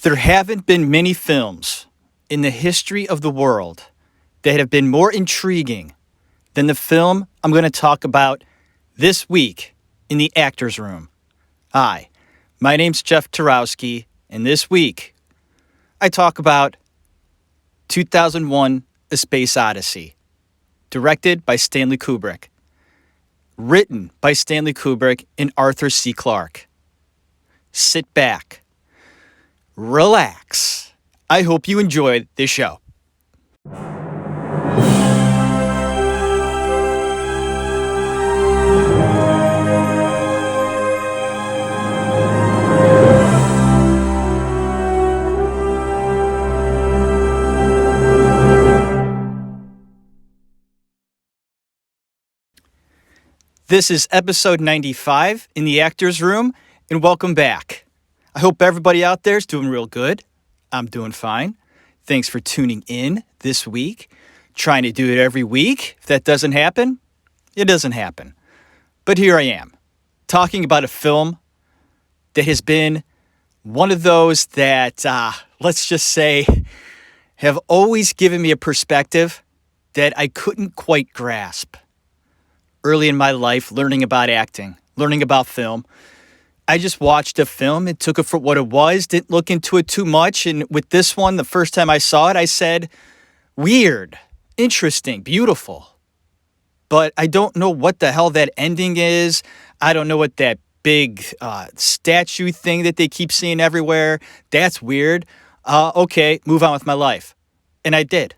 There haven't been many films in the history of the world that have been more intriguing than the film I'm going to talk about this week in the Actors Room. Hi, my name's Jeff Tarowski, and this week I talk about 2001: A Space Odyssey, directed by Stanley Kubrick, written by Stanley Kubrick and Arthur C. Clarke. Sit back, relax. I hope you enjoyed this show. This is episode 95 in the Actors Room, and welcome back. I hope everybody out there is doing real good. I'm doing fine. Thanks for tuning in this week. Trying to do it every week. If that doesn't happen, it doesn't happen. But here I am, talking about a film that has been one of those that, let's just say, have always given me a perspective that I couldn't quite grasp. Early in my life, learning about acting, learning about film, I just watched a film and took it for what it was, didn't look into it too much. And with this one, the first time I saw it, I said, weird, interesting, beautiful. But I don't know what the hell that ending is. I don't know what that big statue thing that they keep seeing everywhere. That's weird. Okay, move on with my life. And I did.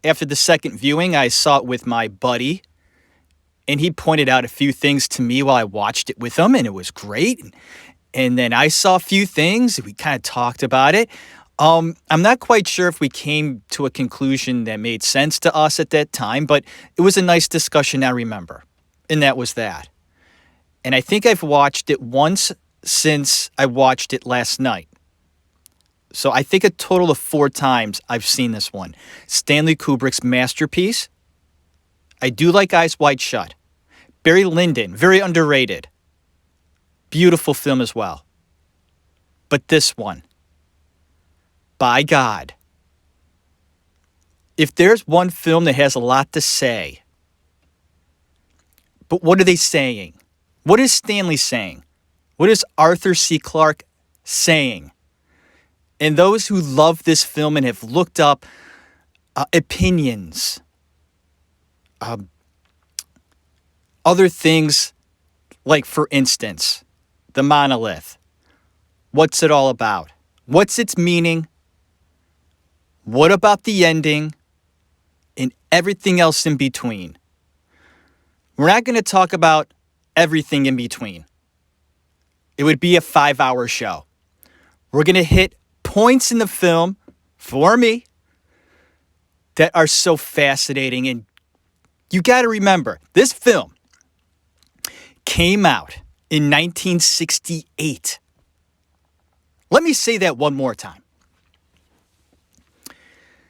After the second viewing, I saw it with my buddy. And he pointed out a few things to me while I watched it with him, and it was great. And then I saw a few things, and we kind of talked about it. I'm not quite sure if we came to a conclusion that made sense to us at that time, but it was a nice discussion I remember. And that was that. And I think I've watched it once since I watched it last night. So I think a total of 4 times I've seen this one. Stanley Kubrick's masterpiece. I do like Eyes Wide Shut. Barry Lyndon, very underrated. Beautiful film as well. But this one, by God, if there's one film that has a lot to say, but what are they saying? What is Stanley saying? What is Arthur C. Clarke saying? And those who love this film and have looked up opinions, other things, like, for instance, the monolith. What's it all about? What's its meaning? What about the ending? And everything else in between. We're not going to talk about everything in between. It would be a 5-hour show. We're going to hit points in the film, for me, that are so fascinating. And you got to remember, this film came out in 1968. Let me say that one more time.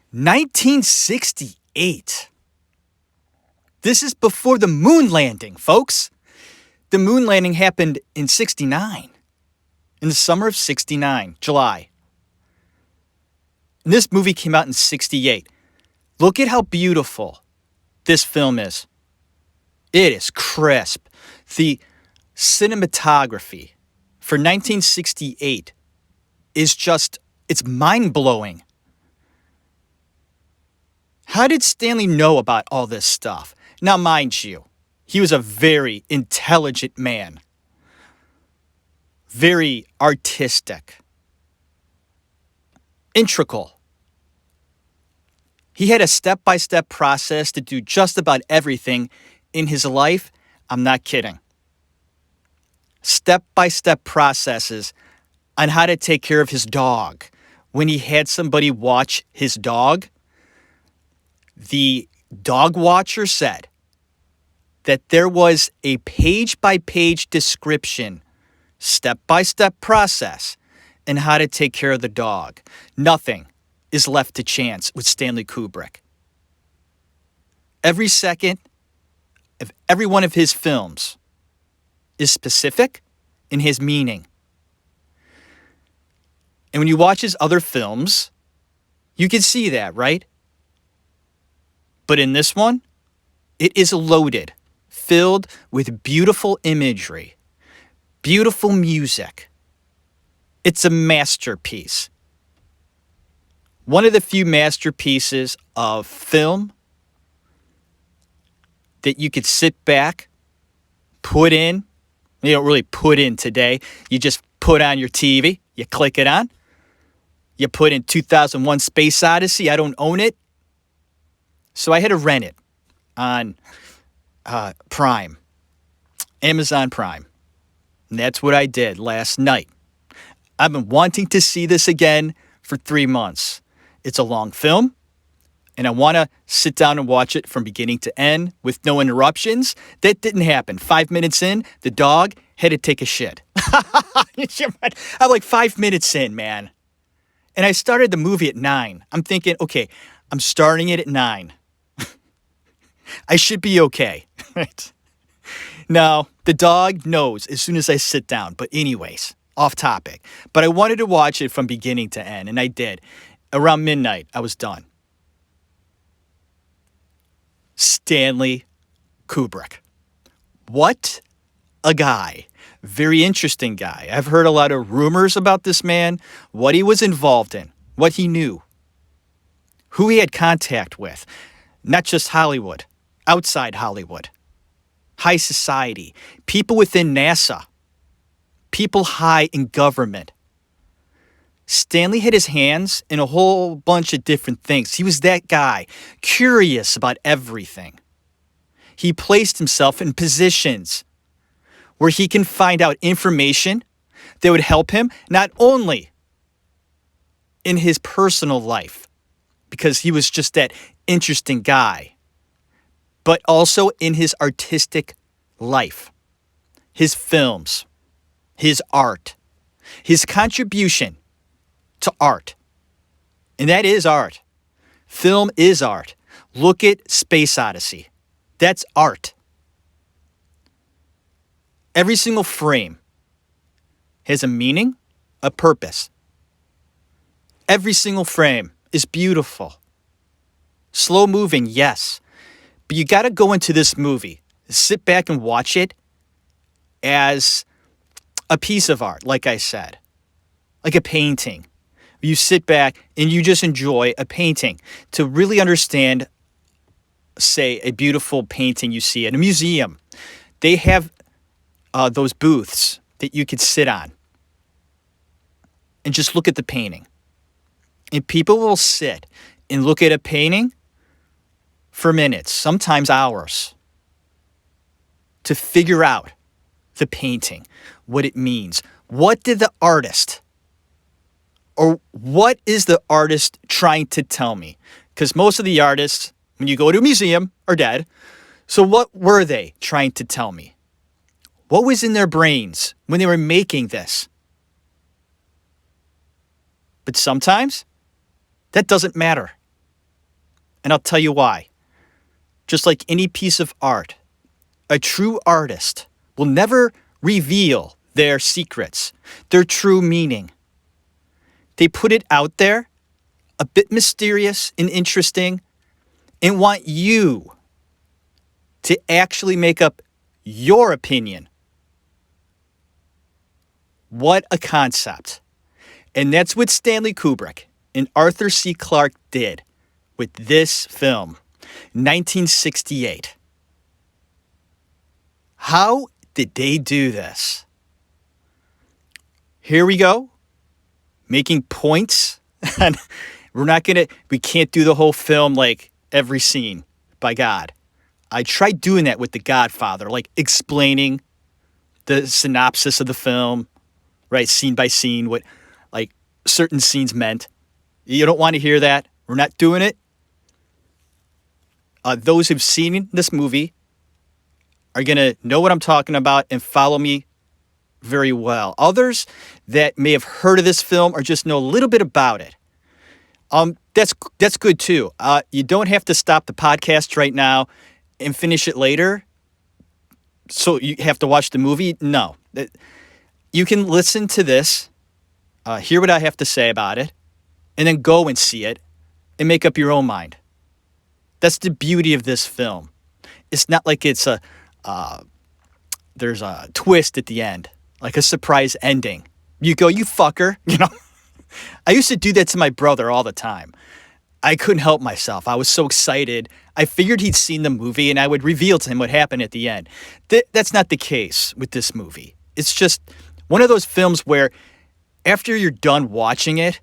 1968. This is before the moon landing, folks. The moon landing happened in 69. In the summer of 69, July. And this movie came out in 68. Look at how beautiful this film is. It is crisp. The cinematography for 1968 is just, it's mind-blowing. How did Stanley know about all this stuff? Now, mind you, he was a very intelligent man. Very artistic. Integral. He had a step-by-step process to do just about everything in his life. I'm not kidding. Step-by-step processes on how to take care of his dog. When he had somebody watch his dog, the dog watcher said that there was a page-by-page description, step-by-step process, on how to take care of the dog. Nothing is left to chance with Stanley Kubrick. Every second of every one of his films is specific in his meaning. And when you watch his other films, you can see that, right? But in this one, it is loaded, filled with beautiful imagery, beautiful music. It's a masterpiece. One of the few masterpieces of film that you could sit back, put in. You don't really put in today. You just put on your TV. You click it on. You put in 2001 Space Odyssey. I don't own it. So I had to rent it on Prime, Amazon Prime. And that's what I did last night. I've been wanting to see this again for 3 months. It's a long film, and I want to sit down and watch it from beginning to end with no interruptions. That didn't happen. 5 minutes in, the dog had to take a shit. I'm like 5 minutes in, man. And I started the movie at 9. I'm thinking, okay, I'm starting it at 9. I should be okay. Right? No, the dog knows as soon as I sit down. But anyways, off topic. But I wanted to watch it from beginning to end, and I did. Around midnight, I was done. Stanley Kubrick. What a guy. Very interesting guy. I've heard a lot of rumors about this man, what he was involved in, what he knew, who he had contact with. Not just Hollywood, outside Hollywood, high society, people within NASA, people high in government. Stanley had his hands in a whole bunch of different things. He was that guy, curious about everything. He placed himself in positions where he can find out information that would help him not only in his personal life, because he was just that interesting guy, but also in his artistic life, his films, his art, his contribution to art. And that is art. Film is art. Look at Space Odyssey. That's art. Every single frame has a meaning, a purpose. Every single frame is beautiful. Slow moving, yes. But you got to go into this movie, sit back and watch it as a piece of art, like I said, like a painting. You sit back and you just enjoy a painting to really understand, say, a beautiful painting you see at a museum. They have those booths that you could sit on and just look at the painting. And people will sit and look at a painting for minutes, sometimes hours, to figure out the painting, what it means. What did the artist, or what is the artist trying to tell me? Because most of the artists, when you go to a museum, are dead. So what were they trying to tell me? What was in their brains when they were making this? But sometimes that doesn't matter. And I'll tell you why. Just like any piece of art, a true artist will never reveal their secrets, their true meaning. They put it out there, a bit mysterious and interesting, and want you to actually make up your opinion. What a concept. And that's what Stanley Kubrick and Arthur C. Clarke did with this film, 1968. How did they do this? Here we go, making points. We can't do the whole film like every scene, by God. I tried doing that with The Godfather, like explaining the synopsis of the film, right, scene by scene, what like certain scenes meant. You don't want to hear that. We're not doing it. Those who've seen this movie are going to know what I'm talking about and follow me very well. Others that may have heard of this film or just know a little bit about it, that's good too. You don't have to stop the podcast right now and finish it later. So you have to watch the movie. No, you can listen to this hear what I have to say about it, and then go and see it and make up your own mind. That's the beauty of this film. It's not like it's there's a twist at the end, like a surprise ending. You go, you fucker, I used to do that to my brother all the time. I couldn't help myself. I was so excited. I figured he'd seen the movie and I would reveal to him what happened at the end. That's not the case with this movie. It's just one of those films where after you're done watching it,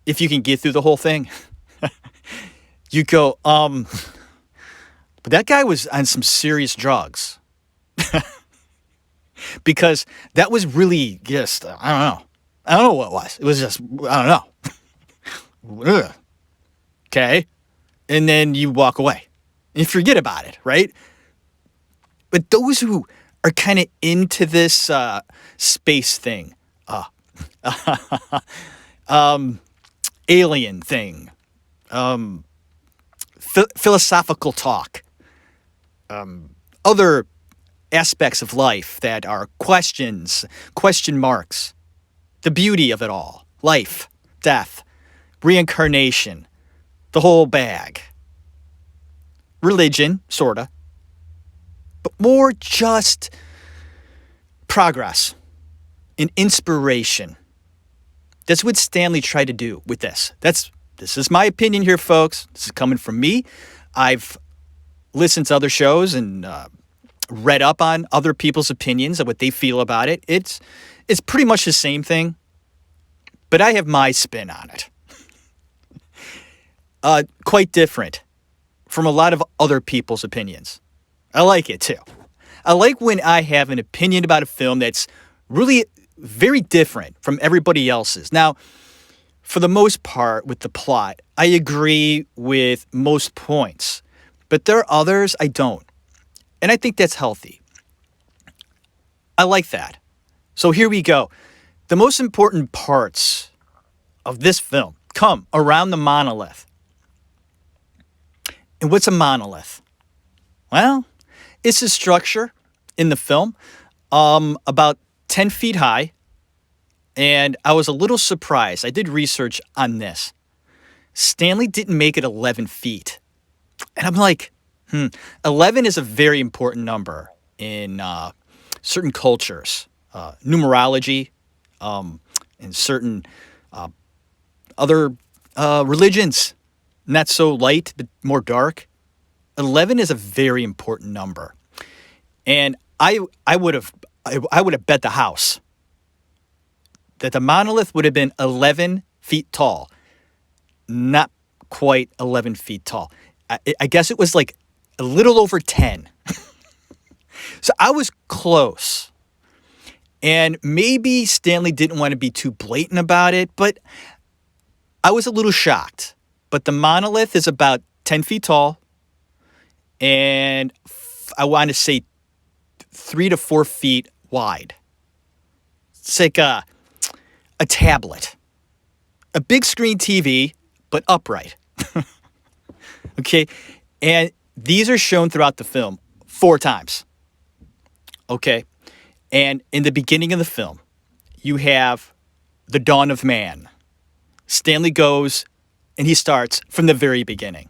if you can get through the whole thing, you go, but that guy was on some serious drugs. Because that was really just, I don't know. I don't know what it was. It was just, I don't know. Okay. And then you walk away. And you forget about it, right? But those who are kind of into this space thing, alien thing, philosophical talk, other aspects of life that are question marks, the beauty of it all, life, death, reincarnation, the whole bag, religion, sorta, but more just progress and inspiration. That's what Stanley tried to do with this. This is my opinion here, folks. This is coming from me. I've listened to other shows and read up on other people's opinions of what they feel about it. It's pretty much the same thing, but I have my spin on it. Quite different from a lot of other people's opinions. I like it too. I like when I have an opinion about a film that's really very different from everybody else's. Now, for the most part with the plot, I agree with most points, but there are others I don't. And I think that's healthy. I like that. So here we go. The most important parts of this film come around the monolith. And what's a monolith? Well, it's a structure in the film about 10 feet high. And I was a little surprised. I did research on this. Stanley didn't make it 11 feet. And I'm like, 11 is a very important number in certain cultures, numerology, and certain other religions. Not so light, but more dark. 11 is a very important number. And I would have bet the house that the monolith would have been 11 feet tall. Not quite 11 feet tall. I guess it was like a little over 10. So I was close. And maybe Stanley didn't want to be too blatant about it, but I was a little shocked. But the monolith is about 10 feet tall. And I want to say 3 to 4 feet wide. It's like a tablet. A big screen TV, but upright. Okay? And these are shown throughout the film 4 times. Okay? And in the beginning of the film, you have the dawn of man. Stanley goes and he starts from the very beginning.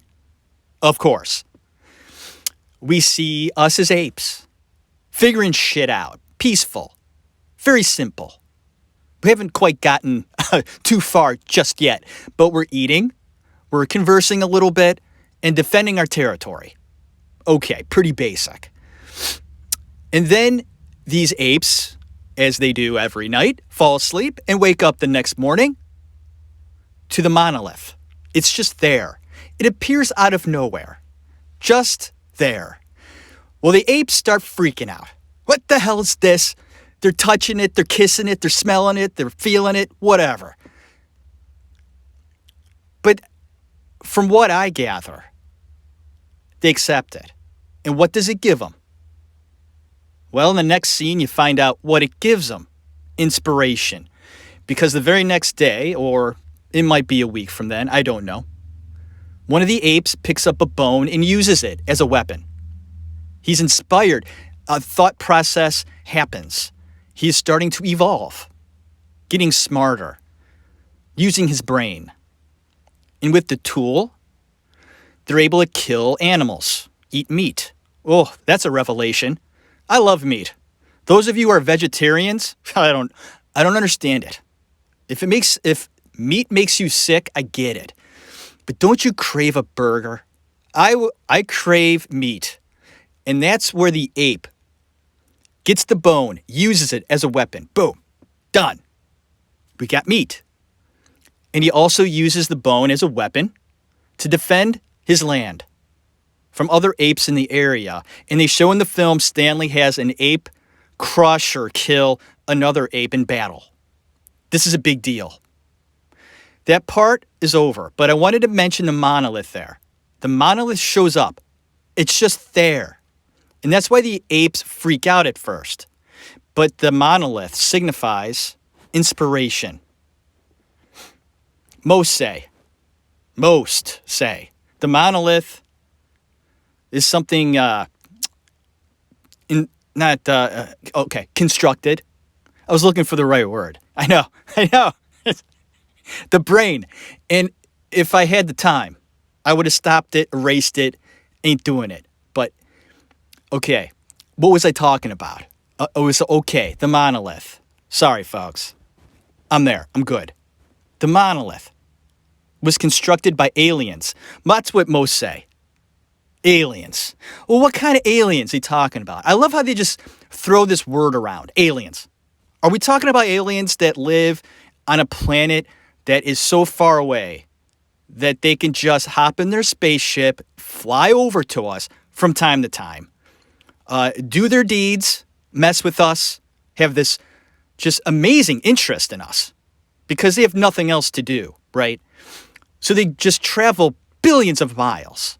Of course. We see us as apes, figuring shit out, peaceful, very simple. We haven't quite gotten too far just yet, but we're eating, we're conversing a little bit, and defending our territory. Okay, pretty basic. And then these apes, as they do every night, fall asleep and wake up the next morning to the monolith. It's just there. It appears out of nowhere. Just there. Well, the apes start freaking out. What the hell is this? They're touching it, they're kissing it, they're smelling it, they're feeling it, whatever. But from what I gather, they accept it. And what does it give them? Well, in the next scene, you find out what it gives them. Inspiration. Because the very next day, or it might be a week from then, I don't know, one of the apes picks up a bone and uses it as a weapon. He's inspired. A thought process happens. He's starting to evolve, getting smarter, using his brain. And with the tool, they're able to kill animals, eat meat. Oh, that's a revelation. I love meat. Those of you who are vegetarians, I don't understand it. If meat makes you sick, I get it. But don't you crave a burger? I crave meat. And that's where the ape gets the bone, uses it as a weapon. Boom. Done. We got meat. And he also uses the bone as a weapon to defend his land from other apes in the area. And they show in the film Stanley has an ape crush or kill another ape in battle. This is a big deal. That part is over, but I wanted to mention the monolith there. The monolith shows up. It's just there. And that's why the apes freak out at first. But the monolith signifies inspiration. Most say the monolith is something constructed. I was looking for the right word. I know. The brain. And if I had the time, I would have stopped it, erased it, ain't doing it. But, okay, what was I talking about? It was okay, the monolith. Sorry, folks. I'm there. I'm good. The monolith was constructed by aliens. That's what most say. Aliens. Well, what kind of aliens are you talking about? I love how they just throw this word around. Aliens. Are we talking about aliens that live on a planet that is so far away that they can just hop in their spaceship, fly over to us from time to time, do their deeds, mess with us, have this just amazing interest in us because they have nothing else to do, right? So they just travel billions of miles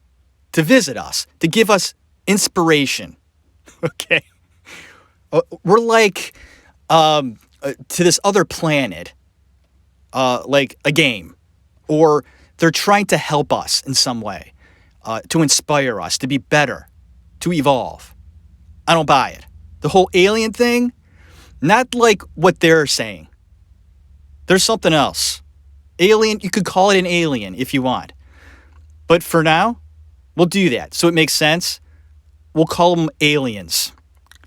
to visit us, to give us inspiration, okay? We're like to this other planet, like a game, or they're trying to help us in some way, to inspire us, to be better, to evolve. I don't buy it. The whole alien thing, not like what they're saying. There's something else. Alien, you could call it an alien if you want. But for now, we'll do that. So it makes sense. We'll call them aliens.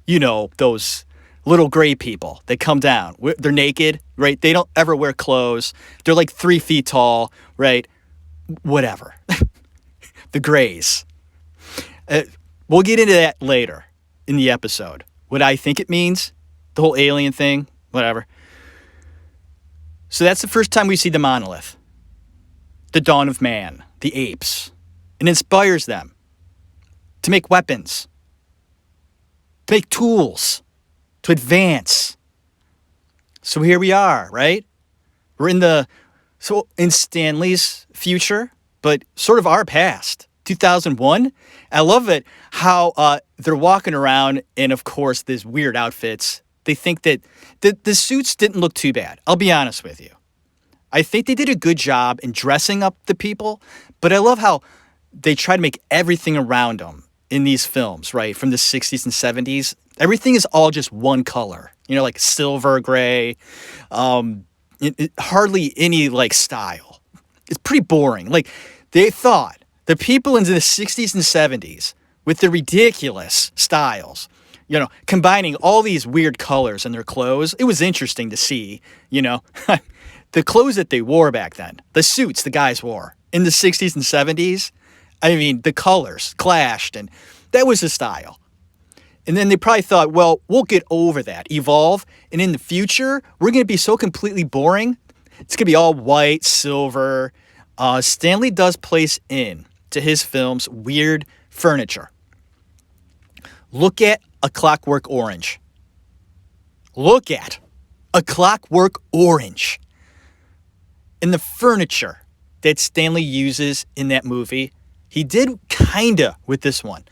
You know, those little gray people that come down. They're naked, right? They don't ever wear clothes. They're like 3 feet tall, right? Whatever. The grays. We'll get into that later in the episode. What I think it means, the whole alien thing, whatever. So that's the first time we see the monolith. The dawn of man, the apes. It inspires them to make weapons, to make tools, to advance. So here we are, right? We're in Stanley's future, but sort of our past, 2001. I love it how they're walking around in, of course, these weird outfits. They think that the suits didn't look too bad. I'll be honest with you. I think they did a good job in dressing up the people, but I love how they try to make everything around them in these films, right, from the 60s and 70s. Everything is all just one color, like silver, gray, hardly any, like, style. It's pretty boring. Like, they thought the people in the 60s and 70s with the ridiculous styles, combining all these weird colors in their clothes. It was interesting to see, the clothes that they wore back then, the suits the guys wore in the 60s and 70s. I mean, the colors clashed, and that was the style. And then they probably thought, well, we'll get over that, evolve, and in the future, we're going to be so completely boring. It's going to be all white, silver. Stanley does place in to his films weird furniture. Look at A Clockwork Orange. Look at A Clockwork Orange. And the furniture that Stanley uses in that movie, he did kinda with this one.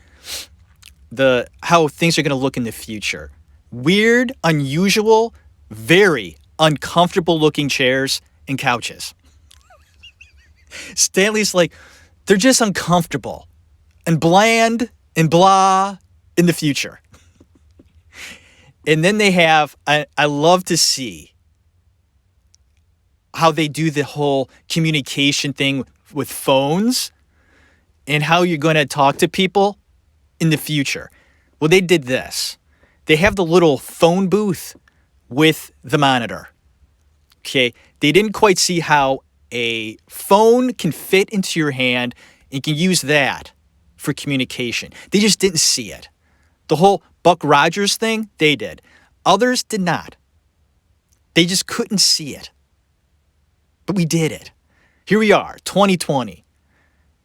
How things are going to look in the future. Weird, unusual, very uncomfortable looking chairs and couches. Stanley's like, they're just uncomfortable and bland and blah in the future. And then they have, I love to see how they do the whole communication thing with phones and how you're going to talk to people in the future. Well, they did this. They have the little phone booth with the monitor. Okay, they didn't quite see how a phone can fit into your hand and you can use that for communication. They just didn't see it. The whole Buck Rogers thing, they did. Others did not. They just couldn't see it. But we did it. Here we are, 2020.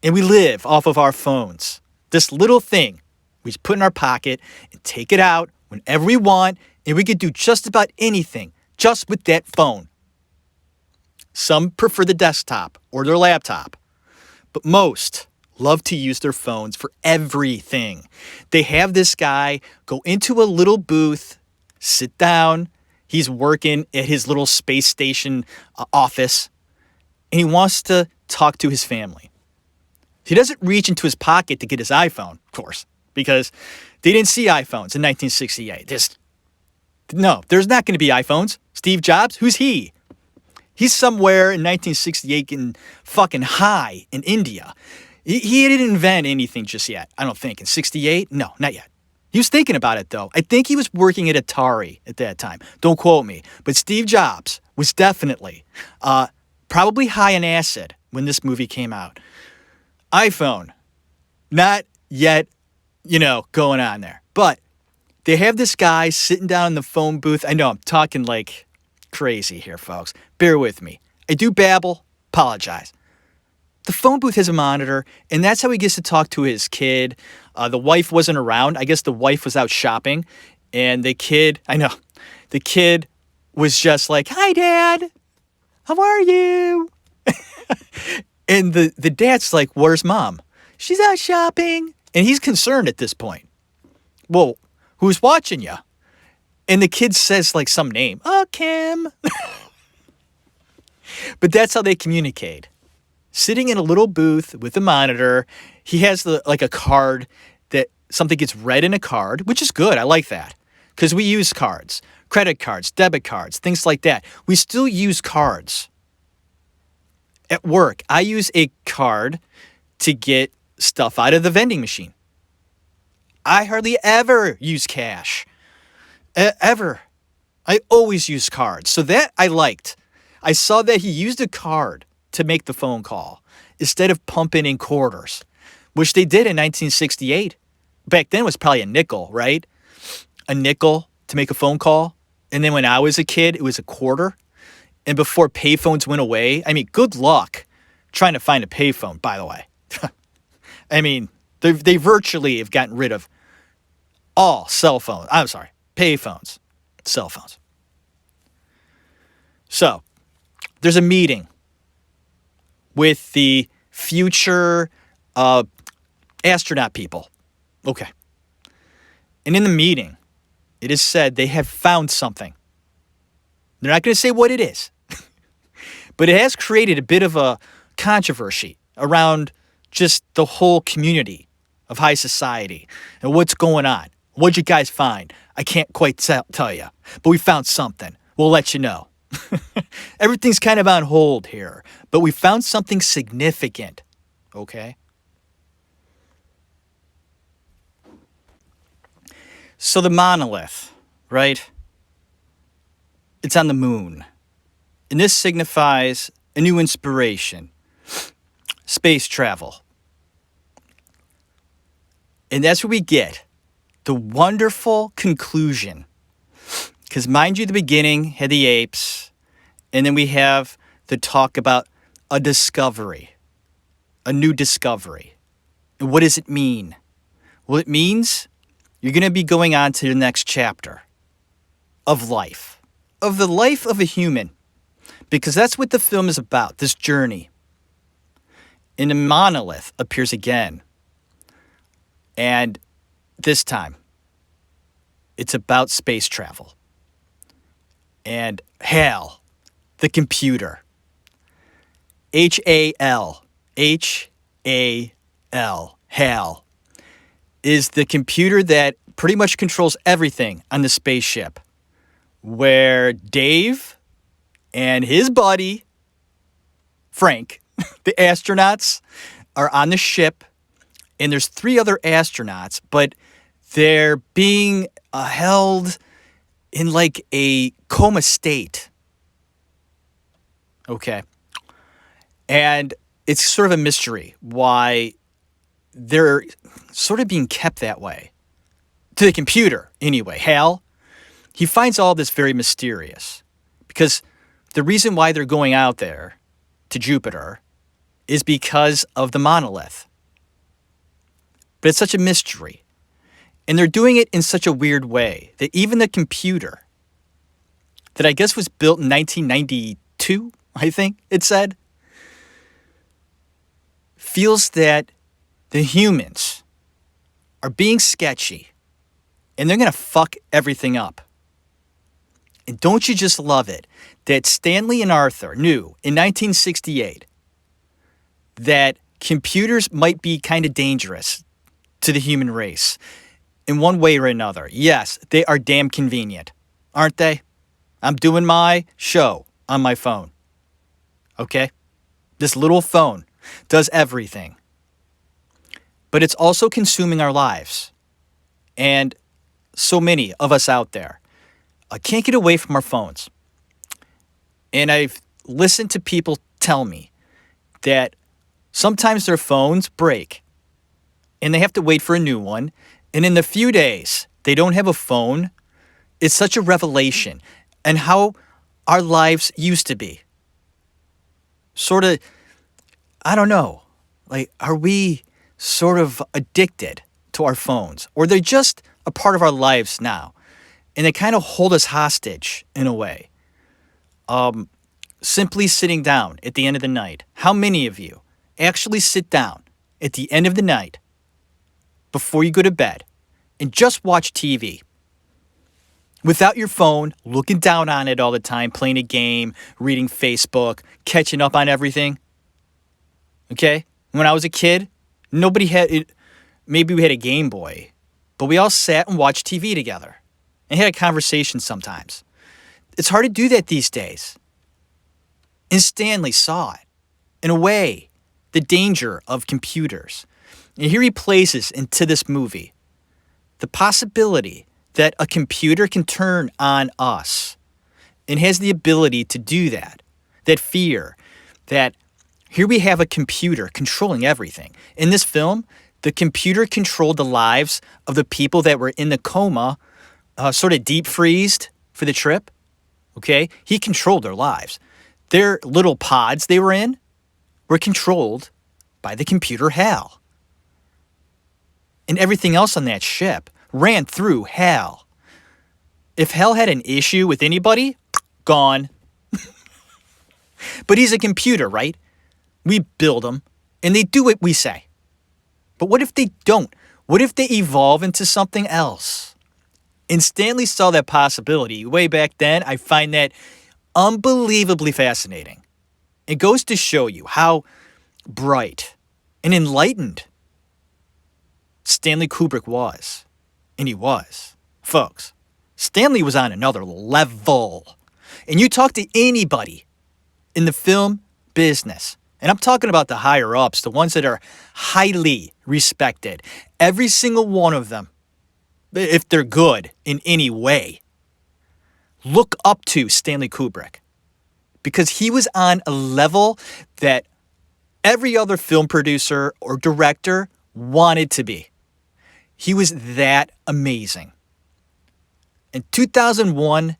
And we live off of our phones. This little thing we just put in our pocket and take it out whenever we want, and we could do just about anything just with that phone. Some prefer the desktop or their laptop, but most love to use their phones for everything. They have this guy go into a little booth, sit down. He's working at his little space station office, and he wants to talk to his family. He doesn't reach into his pocket to get his iPhone, of course, because they didn't see iPhones in 1968. There's not going to be iPhones. Steve Jobs, who's he? He's somewhere in 1968 getting fucking high in India. He didn't invent anything just yet, I don't think. In 68? No, not yet. He was thinking about it, though. I think he was working at Atari at that time. Don't quote me. But Steve Jobs was definitely probably high in acid when this movie came out. iPhone, not yet, going on there. But they have this guy sitting down in the phone booth. I know I'm talking like crazy here, folks. Bear with me. I do babble. Apologize. The phone booth has a monitor, and that's how he gets to talk to his kid. The wife wasn't around. I guess the wife was out shopping, and the kid was just like, "Hi, Dad. How are you?" And the dad's like, "Where's Mom?" "She's out shopping." And he's concerned at this point. "Well, who's watching you?" And the kid says like some name. "Oh, Kim." But that's how they communicate. Sitting in a little booth with a monitor, he has a card that something gets read in a card, which is good. I like that because we use cards, credit cards, debit cards, things like that. We still use cards. At work, I use a card to get stuff out of the vending machine. I hardly ever use cash. Ever. I always use cards. So that I liked. I saw that he used a card to make the phone call instead of pumping in quarters, which they did in 1968. Back then it was probably a nickel, right? A nickel to make a phone call. And then when I was a kid, it was a quarter. And before payphones went away, good luck trying to find a payphone, by the way. They virtually have gotten rid of all payphones, cell phones. So, there's a meeting with the future astronaut people. Okay. And in the meeting, it is said they have found something. They're not going to say what it is. But it has created a bit of a controversy around just the whole community of high society and what's going on. What'd you guys find? I can't quite tell you. But we found something. We'll let you know. Everything's kind of on hold here. But we found something significant. Okay? So the monolith, right? It's on the moon. And this signifies a new inspiration. Space travel. And that's where we get the wonderful conclusion. Because mind you, the beginning had the apes. And then we have the talk about a discovery. A new discovery. And what does it mean? Well, it means you're going to be going on to the next chapter of life. Of the life of a human. Because that's what the film is about, this journey. And the monolith appears again. And this time, it's about space travel. And Hal, the computer. H-A-L. H-A-L. Hal is the computer that pretty much controls everything on the spaceship. Where Dave and his buddy Frank, the astronauts are on the ship, and there's 3 other astronauts, but they're being held in like a coma state. Okay. And it's sort of a mystery why they're sort of being kept that way. To the computer, anyway. Hal, he finds all this very mysterious because the reason why they're going out there to Jupiter is because of the monolith. But it's such a mystery. And they're doing it in such a weird way that even the computer, that I guess was built in 1992, I think it said, feels that the humans are being sketchy and they're going to fuck everything up. And don't you just love it that Stanley and Arthur knew in 1968 that computers might be kind of dangerous to the human race in one way or another. Yes, they are damn convenient, aren't they? I'm doing my show on my phone. Okay? This little phone does everything. But it's also consuming our lives. And so many of us out there can't get away from our phones. And I've listened to people tell me that sometimes their phones break and they have to wait for a new one. And in the few days they don't have a phone, it's such a revelation and how our lives used to be. Sort of, I don't know, like, are we sort of addicted to our phones? Or they're just a part of our lives now, and they kind of hold us hostage in a way. Simply sitting down at the end of the night. How many of you actually sit down at the end of the night before you go to bed and just watch TV? Without your phone, looking down on it all the time, playing a game, reading Facebook, catching up on everything. Okay? When I was a kid, nobody had it. Maybe we had a Game Boy, but we all sat and watched TV together and had a conversation sometimes. It's hard to do that these days. And Stanley saw it. In a way, the danger of computers. And here he places into this movie the possibility that a computer can turn on us and has the ability to do that. That fear, that here we have a computer controlling everything. In this film, the computer controlled the lives of the people that were in the coma, sort of deep freezed for the trip. Okay? He controlled their lives. Their little pods they were in were controlled by the computer Hal. And everything else on that ship ran through Hal. If Hal had an issue with anybody, gone. But he's a computer, right? We build them, and they do what we say. But what if they don't? What if they evolve into something else? And Stanley saw that possibility way back then. I find that unbelievably fascinating. It goes to show you how bright and enlightened Stanley Kubrick was. And he was. Folks, Stanley was on another level. And you talk to anybody in the film business, and I'm talking about the higher ups, the ones that are highly respected. Every single one of them, if they're good in any way, look up to Stanley Kubrick. Because he was on a level that every other film producer or director wanted to be. He was that amazing. In 2001,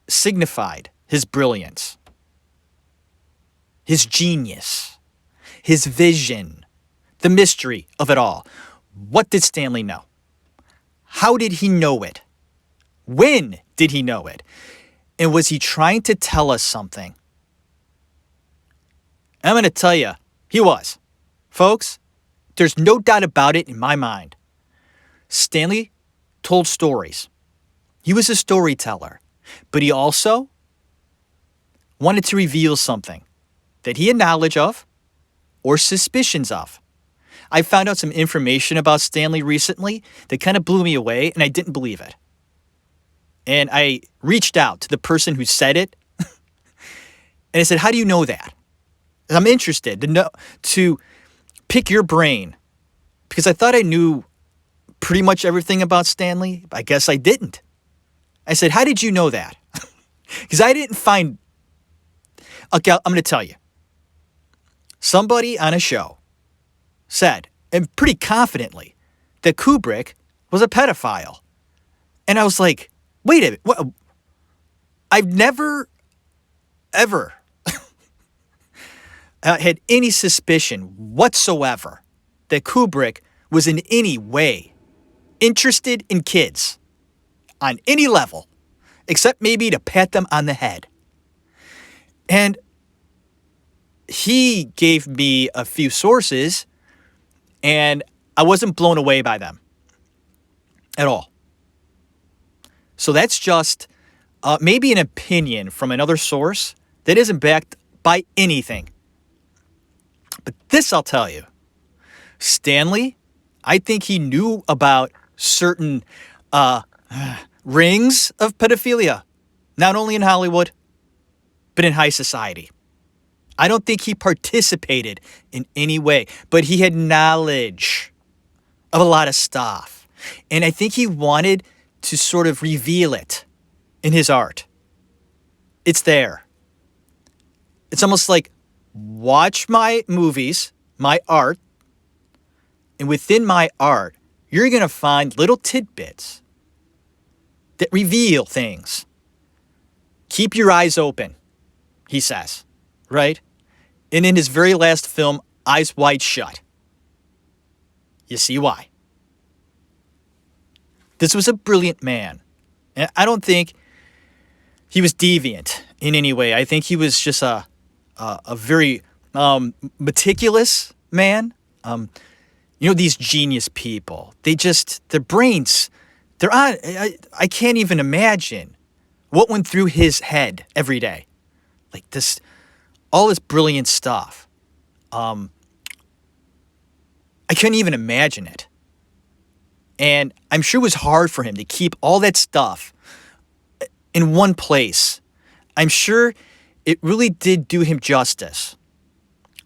signified his brilliance, his genius, his vision, the mystery of it all. What did Stanley know? How did he know it? When did he know it? And was he trying to tell us something? I'm going to tell you, he was. Folks, there's no doubt about it in my mind. Stanley told stories. He was a storyteller, but he also wanted to reveal something that he had knowledge of or suspicions of. I found out some information about Stanley recently that kind of blew me away, and I didn't believe it. And I reached out to the person who said it, And I said, how do you know that? I'm interested to pick your brain, because I thought I knew pretty much everything about Stanley. I guess I didn't. I said, how did you know that? Because I didn't find... Okay, I'm going to tell you. Somebody on a show said, and pretty confidently, that Kubrick was a pedophile. And I was like, wait a minute. What? I've never, ever had any suspicion whatsoever that Kubrick was in any way interested in kids on any level, except maybe to pat them on the head. And he gave me a few sources, and I wasn't blown away by them at all. So that's just maybe an opinion from another source that isn't backed by anything. But this I'll tell you. Stanley, I think he knew about certain rings of pedophilia, not only in Hollywood, but in high society. I don't think he participated in any way, but he had knowledge of a lot of stuff. And I think he wanted to sort of reveal it in his art. It's there. It's almost like, watch my movies, my art, and within my art, you're going to find little tidbits that reveal things. Keep your eyes open, he says, right? And in his very last film, Eyes Wide Shut, you see why. This was a brilliant man. And I don't think he was deviant in any way. I think he was just a very meticulous man. These genius people, their brains, they're on. I can't even imagine what went through his head every day. Like this, all this brilliant stuff. I couldn't even imagine it. And I'm sure it was hard for him to keep all that stuff in one place. I'm sure it really did do him justice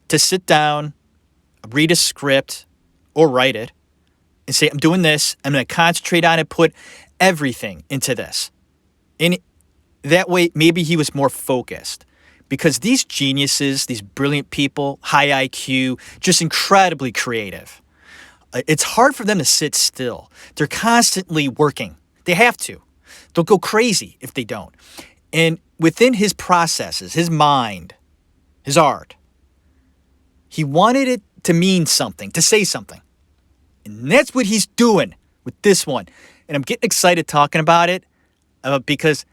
to sit down, read a script, or write it, and say, I'm doing this, I'm going to concentrate on it, put everything into this. And that way, maybe he was more focused. Because these geniuses, these brilliant people, high IQ, just incredibly creative, it's hard for them to sit still. They're constantly working. They have to. They'll go crazy if they don't. And within his processes, his mind, his art, he wanted it to mean something, to say something. And that's what he's doing with this one. And I'm getting excited talking about it because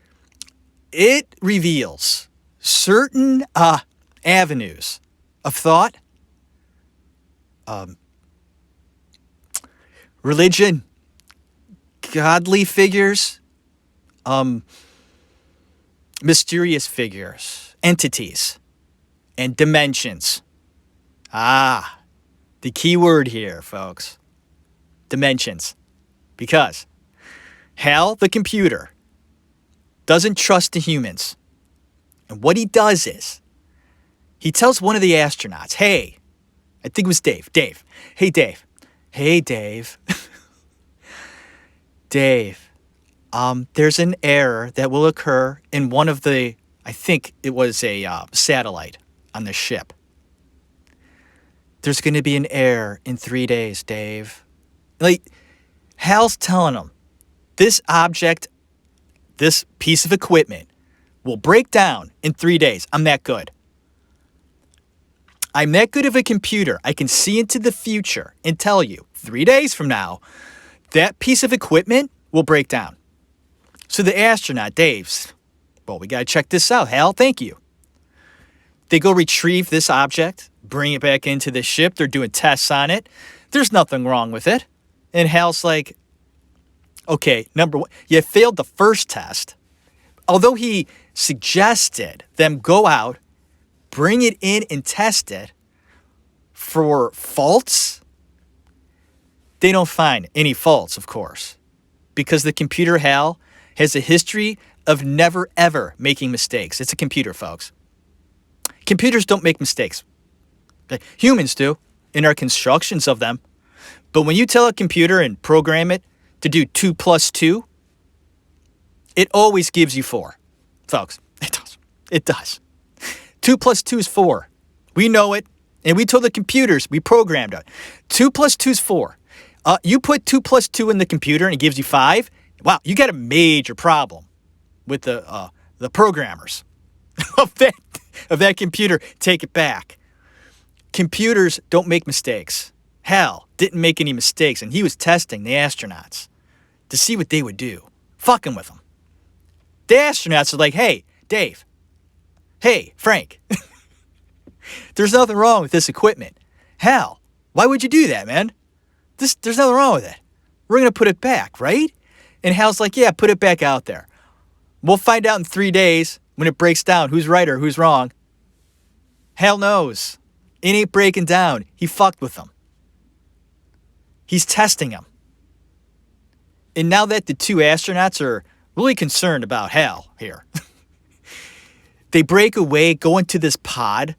it reveals certain avenues of thought, religion, godly figures, mysterious figures, entities, and dimensions. The key word here, folks. Dimensions. Because Hal, the computer, doesn't trust the humans. And what he does is, he tells one of the astronauts, hey, I think it was Dave. Hey, Dave. Dave, there's an error that will occur in one of the, I think it was a satellite on the ship. There's going to be an error in 3 days, Dave. Like, Hal's telling him, this object, this piece of equipment will break down in 3 days. I'm that good. I'm that good of a computer. I can see into the future and tell you 3 days from now, that piece of equipment will break down. So the astronaut, Dave's, well, we got to check this out. Hal, thank you. They go retrieve this object, bring it back into the ship. They're doing tests on it. There's nothing wrong with it. And Hal's like, okay, number one, you failed the first test. Although he suggested them go out, bring it in and test it for faults, they don't find any faults, of course, because the computer Hal has a history of never, ever making mistakes. It's a computer, folks. Computers don't make mistakes. Humans do in our constructions of them. But when you tell a computer and program it to do 2 plus 2, it always gives you 4. Folks, it does. It does. 2 plus 2 is 4. We know it. And we told the computers, we programmed it. 2 plus 2 is 4. You put 2 plus 2 in the computer and it gives you 5. Wow, you got a major problem with the programmers of that computer. Take it back. Computers don't make mistakes. Hal didn't make any mistakes, and he was testing the astronauts to see what they would do, fucking with them. The astronauts are like, hey, Dave. Hey, Frank. There's nothing wrong with this equipment. Hal, why would you do that, man? There's nothing wrong with it. We're going to put it back, right? And Hal's like, yeah, put it back out there. We'll find out in 3 days when it breaks down who's right or who's wrong. Hal knows. It ain't breaking down. He fucked with them. He's testing them. And now that the 2 astronauts are really concerned about Hal here, they break away, go into this pod,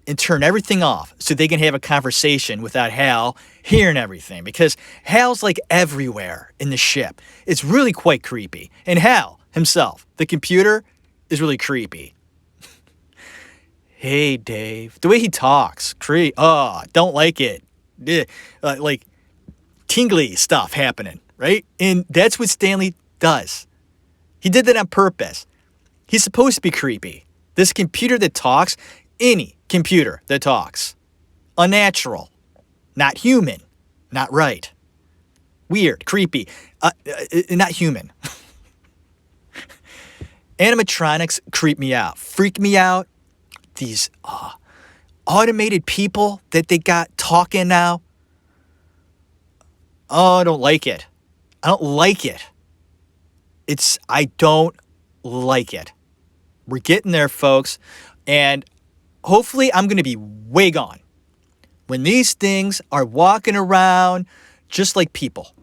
and turn everything off so they can have a conversation without Hal hearing everything. Because Hal's like everywhere in the ship. It's really quite creepy. And Hal himself, the computer, is really creepy. Hey, Dave. The way he talks. Don't like it. Like tingly stuff happening, right? And that's what Stanley does. He did that on purpose. He's supposed to be creepy. This computer that talks, any computer that talks. Unnatural. Not human. Not right. Weird. Creepy. Not human. Animatronics creep me out. Freak me out. These automated people that they got talking now. Oh, I don't like it. I don't like it. I don't like it. We're getting there, folks. And hopefully I'm going to be way gone when these things are walking around just like people.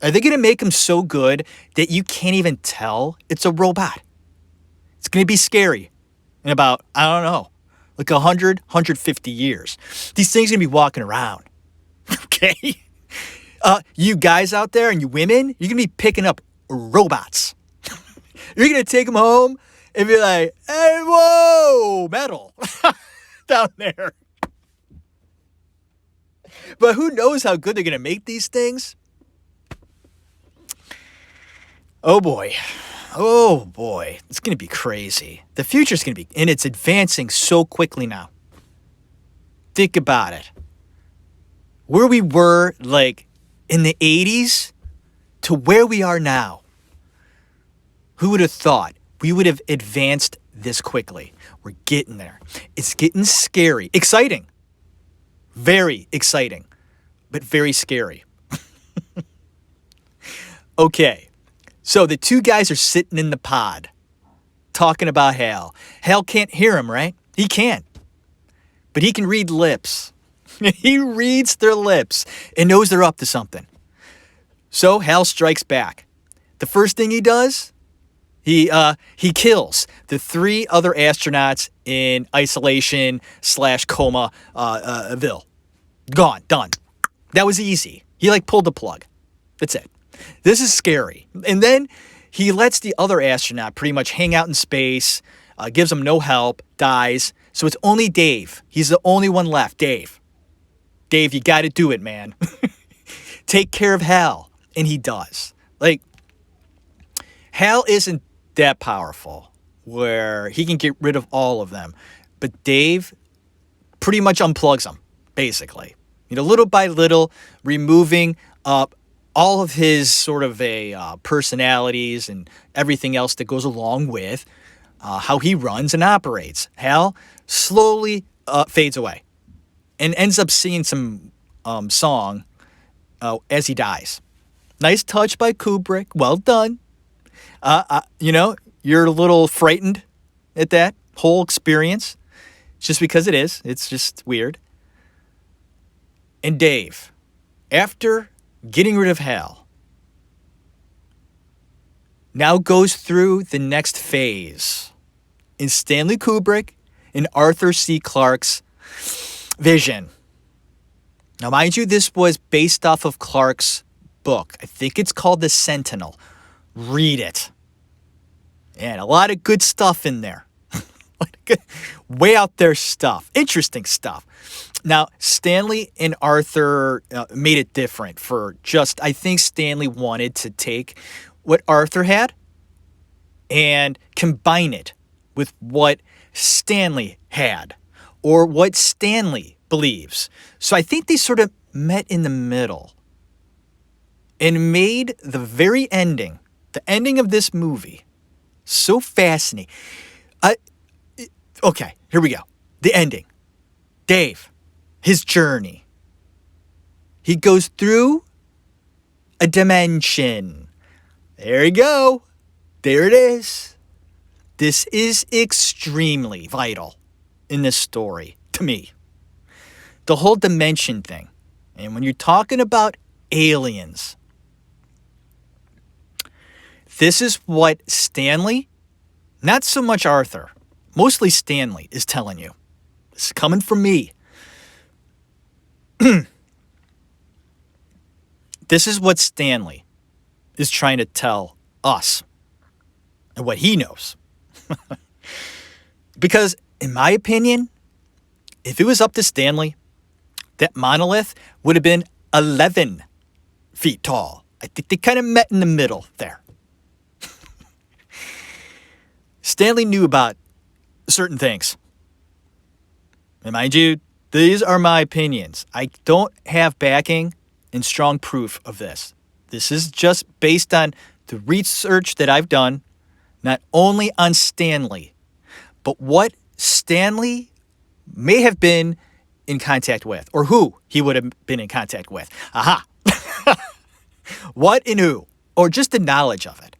Are they going to make them so good that you can't even tell it's a robot? It's going to be scary in about, I don't know, like 100, 150 years. These things are going to be walking around. Okay? You guys out there and you women, you're going to be picking up robots. You're going to take them home and be like, hey, whoa, metal down there. But who knows how good they're going to make these things? Oh, boy. Oh, boy. It's going to be crazy. The future's going to be, and it's advancing so quickly now. Think about it. Where we were, like, in the 80s to where we are now. Who would have thought we would have advanced this quickly? We're getting there. It's getting scary. Exciting. Very exciting. But very scary. Okay. So the 2 guys are sitting in the pod talking about Hal. Hal can't hear him, right? He can't. But he can read lips. He reads their lips and knows they're up to something. So Hal strikes back. The first thing he does, he kills the 3 other astronauts in isolation/coma ville. Gone. Done. That was easy. He pulled the plug. That's it. This is scary. And then he lets the other astronaut pretty much hang out in space, gives him no help, dies. So it's only Dave. He's the only one left. Dave, you got to do it, man. Take care of Hal. And he does. Hal isn't that powerful where he can get rid of all of them. But Dave pretty much unplugs them, basically. Little by little, removing all of his sort of personalities and everything else that goes along with how he runs and operates. Hal slowly fades away and ends up singing some song as he dies. Nice touch by Kubrick. Well done. You're a little frightened at that whole experience. Just because it is. It's just weird. And Dave, after getting rid of Hal, now goes through the next phase. And Stanley Kubrick in Arthur C. Clarke's vision. Now, mind you, this was based off of Clarke's book. I think it's called The Sentinel. Read it. And a lot of good stuff in there. Way out there stuff. Interesting stuff. Now, Stanley and Arthur made it different I think Stanley wanted to take what Arthur had and combine it with what Stanley had or what Stanley believes. So I think they sort of met in the middle and made the very ending, the ending of this movie, so fascinating. Okay, here we go. The ending. Dave, his journey. He goes through a dimension. There you go. There it is. This is extremely vital in this story to me. The whole dimension thing. And when you're talking about aliens, this is what Stanley, not so much Arthur, mostly Stanley is telling you. This is coming from me. This is what Stanley is trying to tell us and what he knows. Because, in my opinion, if it was up to Stanley, that monolith would have been 11 feet tall. I think they kind of met in the middle there. Stanley knew about certain things. And mind you, these are my opinions. I don't have backing and strong proof of this. This is just based on the research that I've done, not only on Stanley, but what Stanley may have been in contact with, or who he would have been in contact with. Aha! What and who, or just the knowledge of it.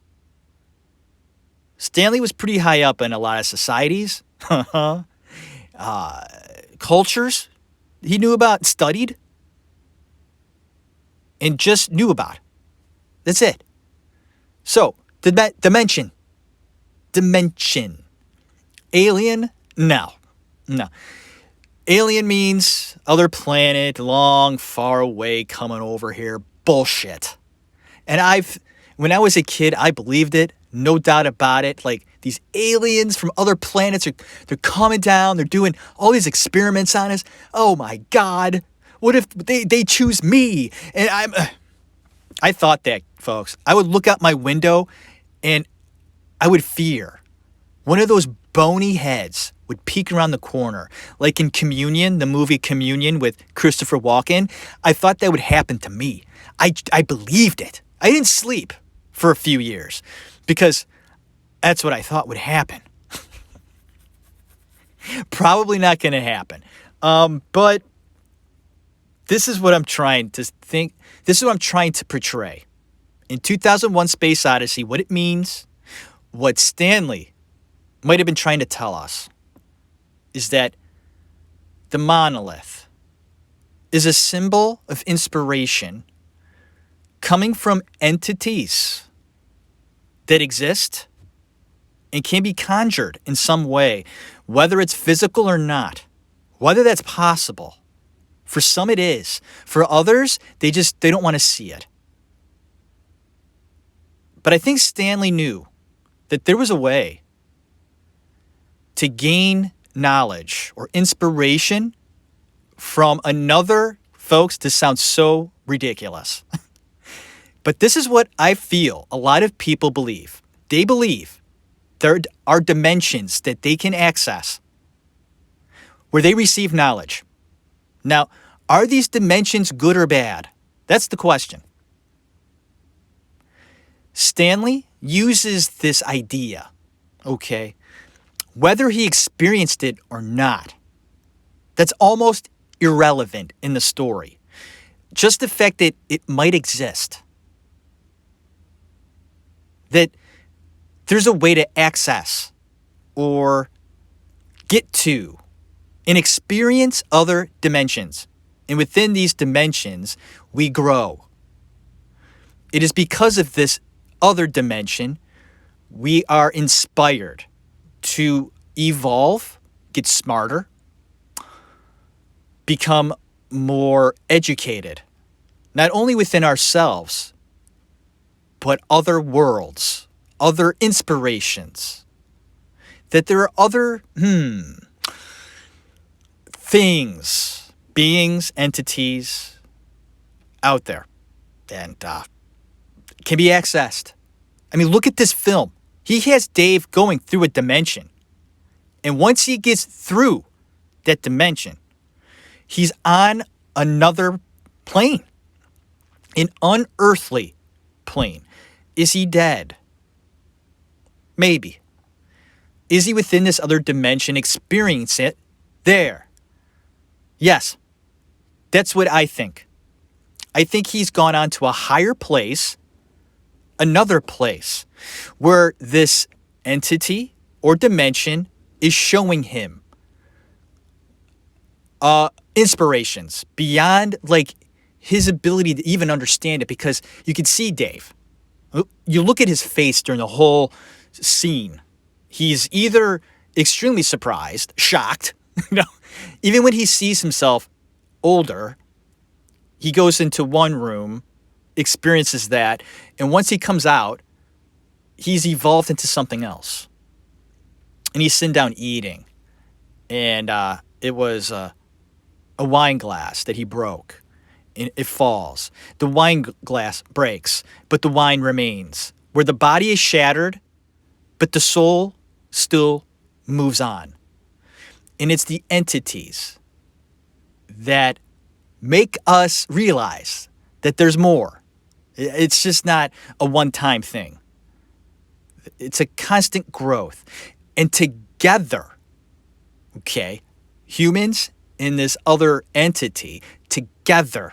Stanley was pretty high up in a lot of societies, cultures he knew about, studied, and just knew about. That's it. So, dimension. Alien? No. Alien means other planet, long, far away, coming over here. Bullshit. And when I was a kid, I believed it. No doubt about it. Like, these aliens from other planets, they're coming down. They're doing all these experiments on us. Oh, my God. What if they choose me? And I thought that, folks. I would look out my window, and I would fear. One of those bony heads would peek around the corner. Like in Communion, the movie Communion with Christopher Walken. I thought that would happen to me. I believed it. I didn't sleep for a few years because that's what I thought would happen. Probably not going to happen. But this is what I'm trying to think. This is what I'm trying to portray. In 2001 Space Odyssey, what it means, what Stanley might have been trying to tell us, is that the monolith is a symbol of inspiration coming from entities that exist and can be conjured in some way, whether it's physical or not, whether that's possible. For some it is. For others, they don't want to see it. But I think Stanley knew that there was a way to gain knowledge or inspiration from another, folks, this sounds so ridiculous. But this is what I feel a lot of people believe. They believe there are dimensions that they can access where they receive knowledge. Now, are these dimensions good or bad? That's the question. Stanley uses this idea, okay, whether he experienced it or not. That's almost irrelevant in the story. Just the fact that it might exist. That there's a way to access or get to and experience other dimensions. And within these dimensions, we grow. It is because of this other dimension, we are inspired to evolve, get smarter, become more educated, not only within ourselves, but other worlds, other inspirations, that there are other things, beings, entities out there and can be accessed. I mean, look at this film. He has Dave going through a dimension. And once he gets through that dimension, he's on another plane, an unearthly plane. Is he dead? Maybe. Is he within this other dimension, experiencing it there? Yes. That's what I think. I think he's gone on to a higher place, another place, where this entity or dimension is showing him inspirations beyond like his ability to even understand it, because you can see Dave. You look at his face during the whole scene. He's either extremely surprised, shocked, even when he sees himself older, he goes into one room, experiences that, and once he comes out, he's evolved into something else. And he's sitting down eating. And it was a wine glass that he broke. And it falls. The wine glass breaks, but the wine remains. Where the body is shattered, but the soul still moves on. And it's the entities that make us realize that there's more. It's just not a one-time thing. It's a constant growth. And together, okay, humans and this other entity together,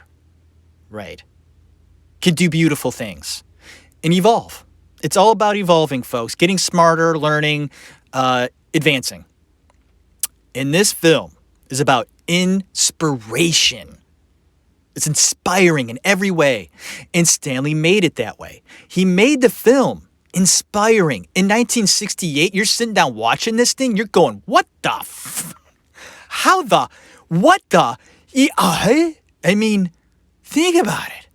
right, can do beautiful things and evolve. It's all about evolving, folks, getting smarter, learning, advancing. And this film is about inspiration. It's inspiring in every way. And Stanley made it that way. He made the film inspiring. In 1968, you're sitting down watching this thing, you're going, what the I mean, think about it.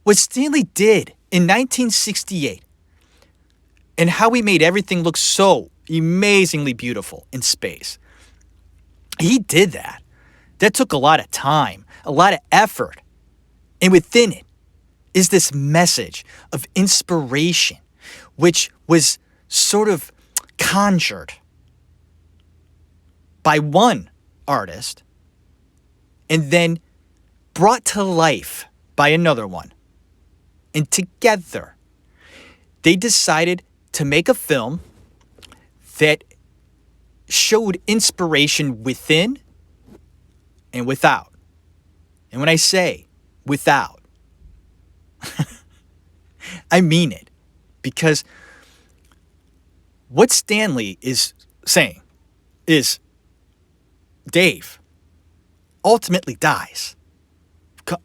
What Stanley did in 1968 and how he made everything look so amazingly beautiful in space. He did that. That took a lot of time, a lot of effort. And within it is this message of inspiration, which was sort of conjured by one artist and then brought to life by another one. And together, they decided to make a film that showed inspiration within and without. And when I say without, I mean it. Because what Stanley is saying is Dave ultimately dies.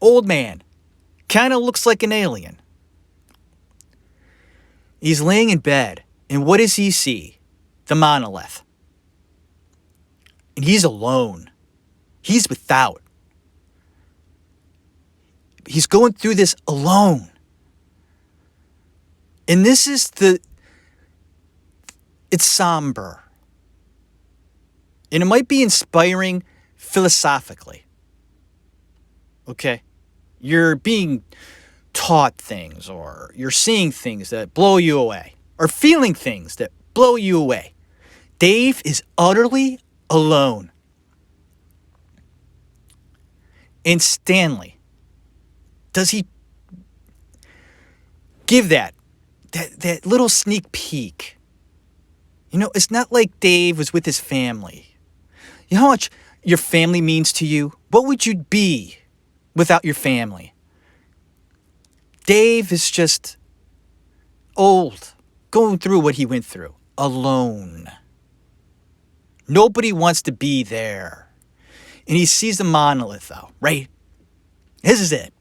Old man, kind of looks like an alien. He's laying in bed, and what does he see? The monolith. And he's alone. He's without. He's going through this alone. And this is it's somber. And it might be inspiring philosophically. Okay? You're being taught things, or you're seeing things that blow you away, or feeling things that blow you away. Dave is utterly alone. And Stanley, does he give that little sneak peek? You know, it's not like Dave was with his family. You know how much your family means to you? What would you be without your family? Dave is just old, going through what he went through, alone. Nobody wants to be there. And he sees the monolith, though, right? This is it.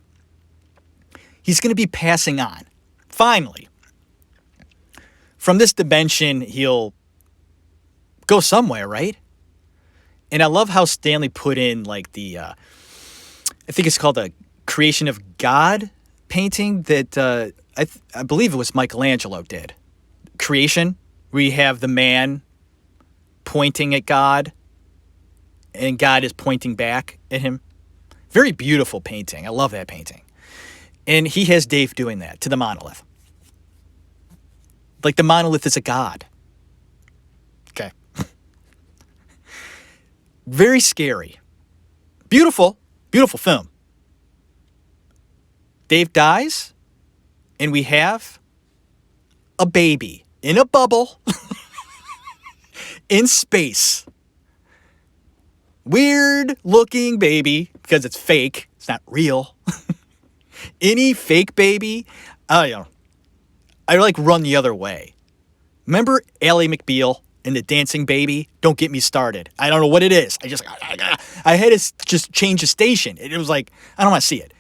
He's going to be passing on. Finally. From this dimension, he'll go somewhere, right? And I love how Stanley put in like I think it's called a Creation of God painting that I believe it was Michelangelo did. Creation, where you have the man pointing at God and God is pointing back at him. Very beautiful painting. I love that painting. And he has Dave doing that to the monolith. Like the monolith is a god. Okay. Very scary. Beautiful, beautiful film. Dave dies, and we have a baby in a bubble in space. Weird looking baby, because it's fake. It's not real. Any fake baby, I like run the other way. Remember Ally McBeal and the dancing baby? Don't get me started. I don't know what it is. I had to just change the station. It was like, I don't want to see it.